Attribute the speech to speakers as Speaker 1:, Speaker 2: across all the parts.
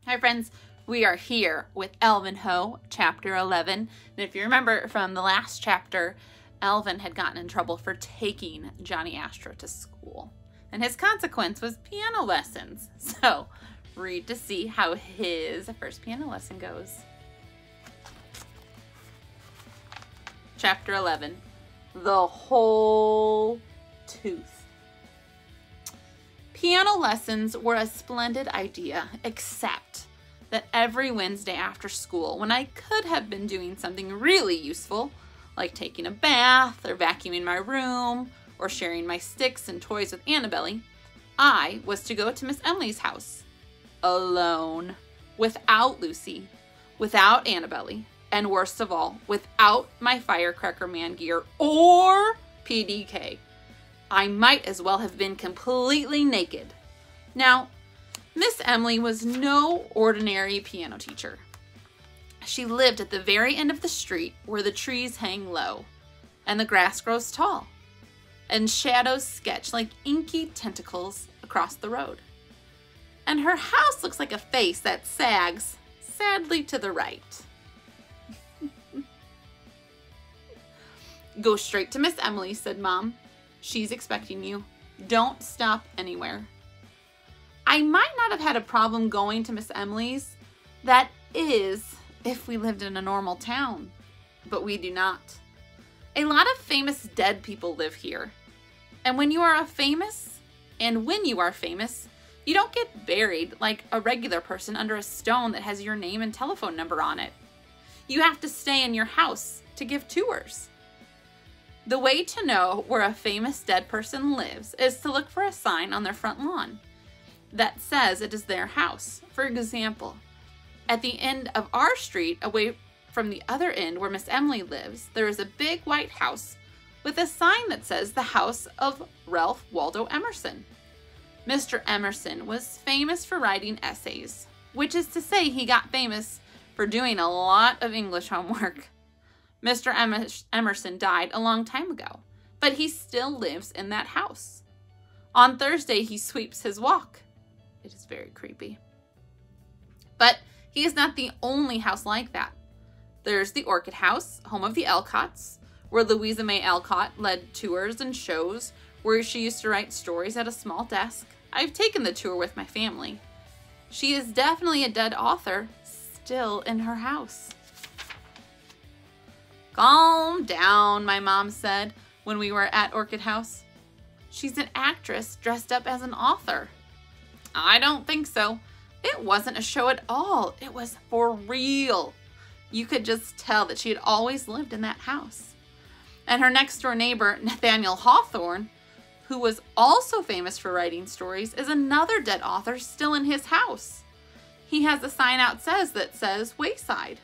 Speaker 1: Hi friends, we are here with Alvin Ho, chapter 11. And if you remember from the last chapter, Alvin had gotten in trouble for taking Johnny Astra to school. And his consequence was piano lessons. So read to see how his first piano lesson goes. Chapter 11, The Whole Tooth. Piano lessons were a splendid idea, except that every Wednesday after school, when I could have been doing something really useful, like taking a bath or vacuuming my room or sharing my sticks and toys with Annabelle, I was to go to Miss Emily's house, alone, without Lucy, without Annabelle, and worst of all, without my Firecracker Man gear or PDK. I might as well have been completely naked. Now, Miss Emily was no ordinary piano teacher. She lived at the very end of the street where the trees hang low and the grass grows tall and shadows sketch like inky tentacles across the road. And her house looks like a face that sags sadly to the right. Go straight to Miss Emily, said Mom. She's expecting you. Don't stop anywhere. I might not have had a problem going to Miss Emily's. That is, if we lived in a normal town. But we do not. A lot of famous dead people live here. And when you are famous, you don't get buried like a regular person under a stone that has your name and telephone number on it. You have to stay in your house to give tours. The way to know where a famous dead person lives is to look for a sign on their front lawn that says it is their house. For example, at the end of our street, away from the other end where Miss Emily lives, there is a big white house with a sign that says the house of Ralph Waldo Emerson. Mr. Emerson was famous for writing essays, which is to say he got famous for doing a lot of English homework. Mr. Emerson died a long time ago, but he still lives in that house. On Thursday, he sweeps his walk. It is very creepy. But he is not the only house like that. There's the Orchid House, home of the Alcotts, where Louisa May Alcott led tours and shows where she used to write stories at a small desk. I've taken the tour with my family. She is definitely a dead author, still in her house. Calm down, my mom said when we were at Orchid House. She's an actress dressed up as an author. I don't think so. It wasn't a show at all. It was for real. You could just tell that she had always lived in that house. And her next door neighbor, Nathaniel Hawthorne, who was also famous for writing stories, is another dead author still in his house. He has a sign outside that says Wayside.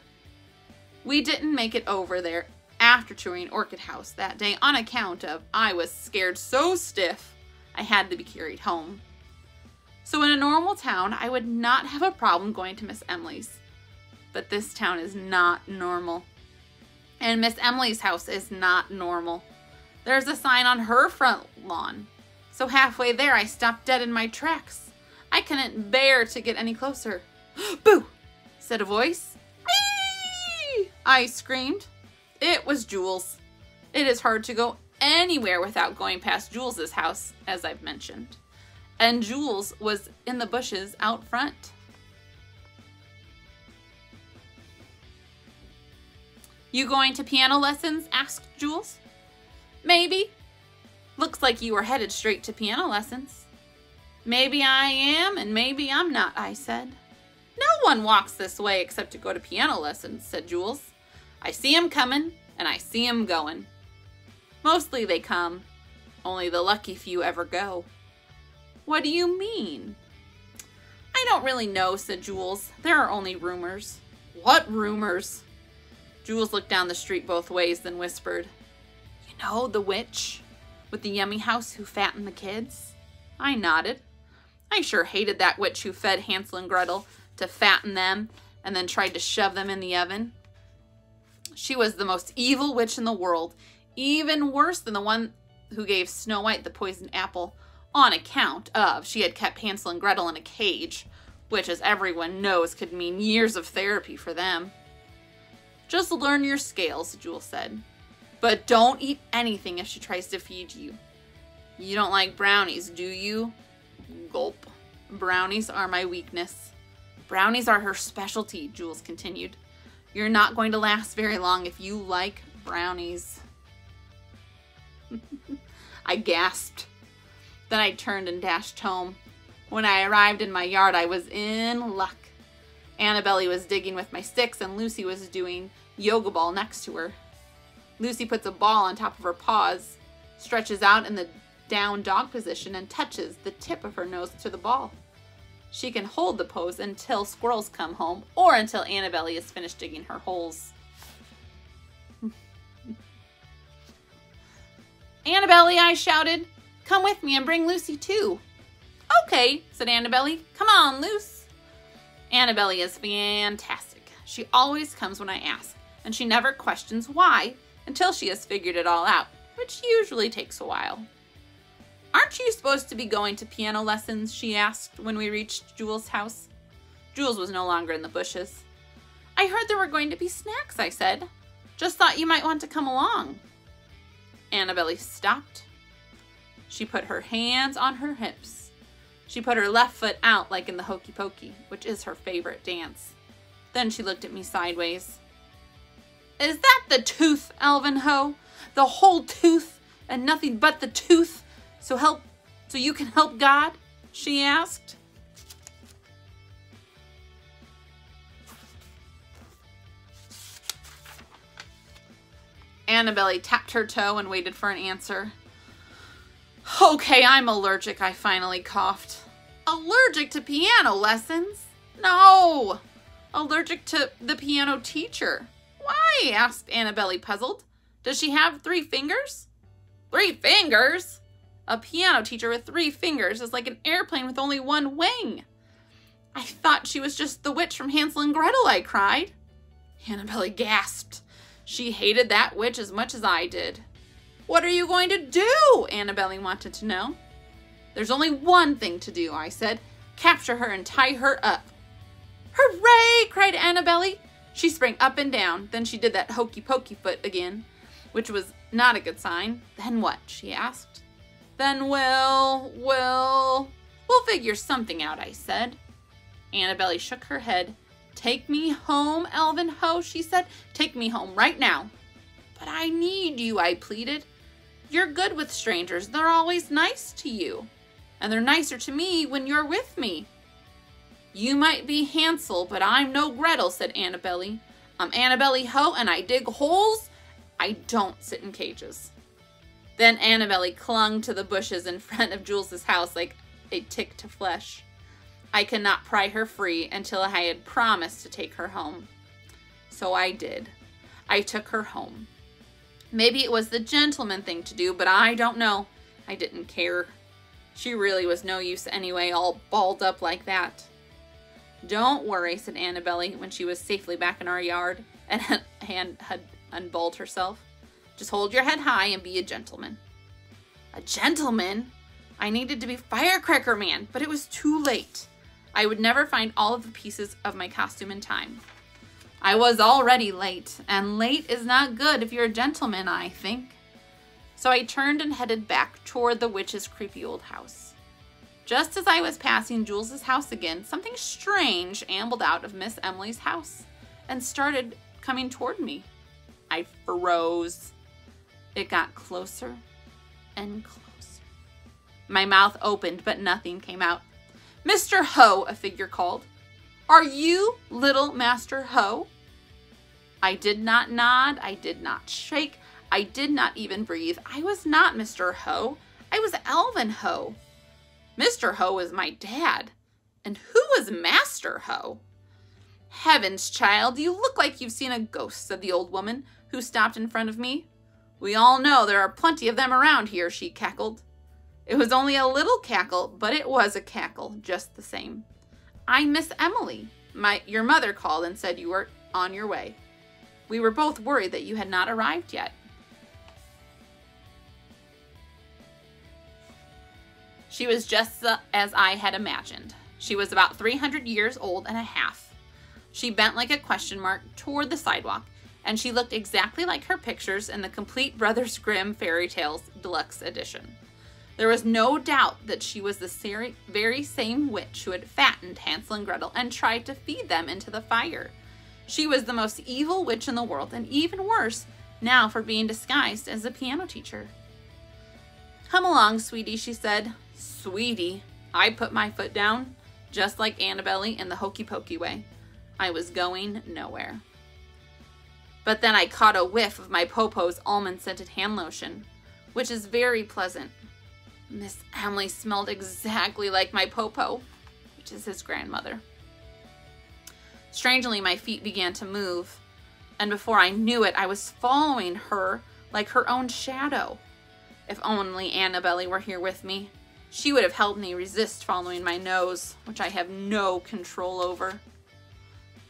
Speaker 1: We didn't make it over there after touring Orchid House that day on account of I was scared so stiff I had to be carried home. So in a normal town, I would not have a problem going to Miss Emily's. But this town is not normal. And Miss Emily's house is not normal. There's a sign on her front lawn. So halfway there, I stopped dead in my tracks. I couldn't bear to get any closer. Boo! Said a voice. Eee! I screamed. It was Jules. It is hard to go anywhere without going past Jules's house, as I've mentioned. And Jules was in the bushes out front. You going to piano lessons? Asked Jules. Maybe. Looks like you were headed straight to piano lessons. Maybe I am and maybe I'm not, I said. No one walks this way except to go to piano lessons, said Jules. I see 'em coming and I see 'em going. Mostly they come, only the lucky few ever go. What do you mean? I don't really know, said Jules. There are only rumors. What rumors? Jules looked down the street both ways, then whispered, You know, the witch with the yummy house who fattened the kids? I nodded. I sure hated that witch who fed Hansel and Gretel to fatten them and then tried to shove them in the oven. She was the most evil witch in the world, even worse than the one who gave Snow White the poisoned apple on account of she had kept Hansel and Gretel in a cage which, as everyone knows, could mean years of therapy for them. Just learn your scales, Jules said. But don't eat anything if she tries to feed you. You don't like brownies, do you? Gulp. Brownies are my weakness. Brownies are her specialty, Jules continued. You're not going to last very long if you like brownies. I gasped. Then I turned and dashed home. When I arrived in my yard, I was in luck. Annabelle was digging with my sticks, and Lucy was doing yoga ball next to her. Lucy puts a ball on top of her paws, stretches out in the down dog position, and touches the tip of her nose to the ball. She can hold the pose until squirrels come home or until Annabelle is finished digging her holes. Annabelle, I shouted. Come with me and bring Lucy too. Okay, said Annabelle. Come on, Luce. Annabelle is fantastic. She always comes when I ask, and she never questions why until she has figured it all out, which usually takes a while. Aren't you supposed to be going to piano lessons? She asked when we reached Jules' house. Jules was no longer in the bushes. I heard there were going to be snacks, I said. Just thought you might want to come along. Annabelle stopped. She put her hands on her hips. She put her left foot out like in the hokey pokey, which is her favorite dance. Then she looked at me sideways. Is that the tooth, Alvin Ho? The whole tooth and nothing but the tooth? So you can help God? She asked. Annabelle tapped her toe and waited for an answer. Okay, I'm allergic, I finally coughed. Allergic to piano lessons? No! Allergic to the piano teacher. Why? Asked Annabelle, puzzled. Does she have 3 fingers? 3 fingers? A piano teacher with 3 fingers is like an airplane with only 1 wing. I thought she was just the witch from Hansel and Gretel, I cried. Annabelle gasped. She hated that witch as much as I did. What are you going to do? Annabelle wanted to know. There's only one thing to do, I said. Capture her and tie her up. Hooray! Cried Annabelle. She sprang up and down. Then she did that hokey pokey foot again, which was not a good sign. Then what? She asked. Then we'll figure something out, I said. Annabelle shook her head. Take me home, Alvin Ho, she said. Take me home right now. But I need you, I pleaded. You're good with strangers. They're always nice to you. And they're nicer to me when you're with me. You might be Hansel, but I'm no Gretel, said Annabelle. I'm Annabelle Ho, and I dig holes. I don't sit in cages. Then Annabelle clung to the bushes in front of Jules's house like a tick to flesh. I could not pry her free until I had promised to take her home. So I did. I took her home. Maybe it was the gentleman thing to do, but I don't know. I didn't care. She really was no use anyway, all balled up like that. Don't worry, said Annabelle when she was safely back in our yard and had unballed herself. Just hold your head high and be a gentleman. A gentleman? I needed to be Firecracker Man, but it was too late. I would never find all of the pieces of my costume in time. I was already late, and late is not good if you're a gentleman, I think. So I turned and headed back toward the witch's creepy old house. Just as I was passing Jules's house again, something strange ambled out of Miss Emily's house and started coming toward me. I froze. It got closer and closer. My mouth opened, but nothing came out. Mr. Ho, a figure called. Are you little Master Ho? I did not nod. I did not shake. I did not even breathe. I was not Mr. Ho. I was Alvin Ho. Mr. Ho was my dad. And who was Master Ho? Heavens, child, you look like you've seen a ghost, said the old woman, who stopped in front of me. We all know there are plenty of them around here, she cackled. It was only a little cackle, but it was a cackle, just the same. I'm Miss Emily. Your mother called and said you were on your way. We were both worried that you had not arrived yet. She was just as I had imagined. She was about 300 years old and a half. She bent like a question mark toward the sidewalk, and she looked exactly like her pictures in the Complete Brothers Grimm Fairy Tales Deluxe Edition. There was no doubt that she was the very same witch who had fattened Hansel and Gretel and tried to feed them into the fire. She was the most evil witch in the world, and even worse, now for being disguised as a piano teacher. "Come along, sweetie," she said. Sweetie. I put my foot down, just like Annabelle in the hokey pokey way. I was going nowhere. But then I caught a whiff of my Popo's almond-scented hand lotion, which is very pleasant. Miss Emily smelled exactly like my Popo, which is his grandmother. Strangely, my feet began to move, and before I knew it, I was following her like her own shadow. If only Annabelle were here with me, she would have helped me resist following my nose, which I have no control over.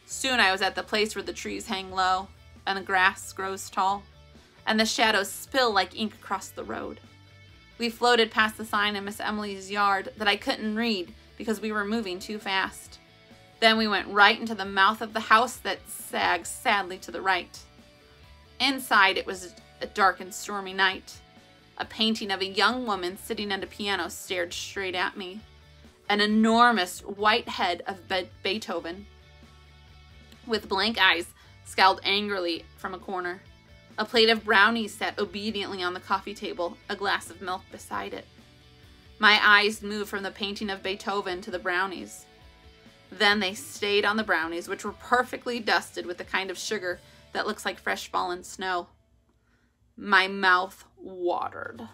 Speaker 1: Soon I was at the place where the trees hang low, and the grass grows tall, and the shadows spill like ink across the road. We floated past the sign in Miss Emily's yard that I couldn't read because we were moving too fast. Then we went right into the mouth of the house that sags sadly to the right. Inside it was a dark and stormy night. A painting of a young woman sitting at a piano stared straight at me. An enormous white head of Beethoven, with blank eyes, scowled angrily from a corner. A plate of brownies sat obediently on the coffee table, a glass of milk beside it. My eyes moved from the painting of Beethoven to the brownies. Then they stayed on the brownies, which were perfectly dusted with the kind of sugar that looks like fresh fallen snow. My mouth watered.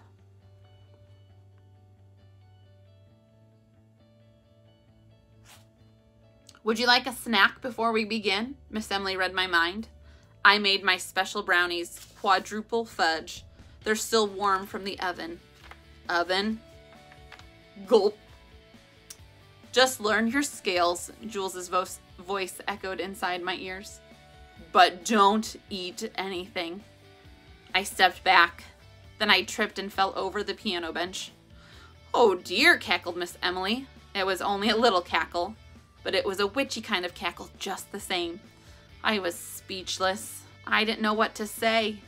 Speaker 1: "Would you like a snack before we begin?" Miss Emily read my mind. I made my special brownies, quadruple fudge. They're still warm from the oven. Oven? Gulp. "Just learn your scales," Jules's voice echoed inside my ears. "But don't eat anything." I stepped back. Then I tripped and fell over the piano bench. "Oh dear," cackled Miss Emily. It was only a little cackle, but it was a witchy kind of cackle just the same. I was speechless. I didn't know what to say.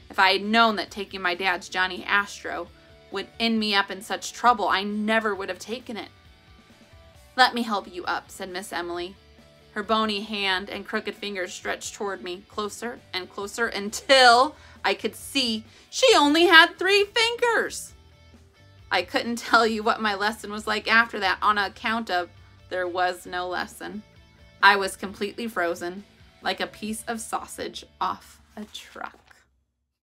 Speaker 1: If I had known that taking my dad's Johnny Astro would end me up in such trouble, I never would have taken it. "Let me help you up," said Miss Emily. Her bony hand and crooked fingers stretched toward me, closer and closer, until I could see she only had 3 fingers. I couldn't tell you what my lesson was like after that on account of there was no lesson. I was completely frozen, like a piece of sausage off a truck.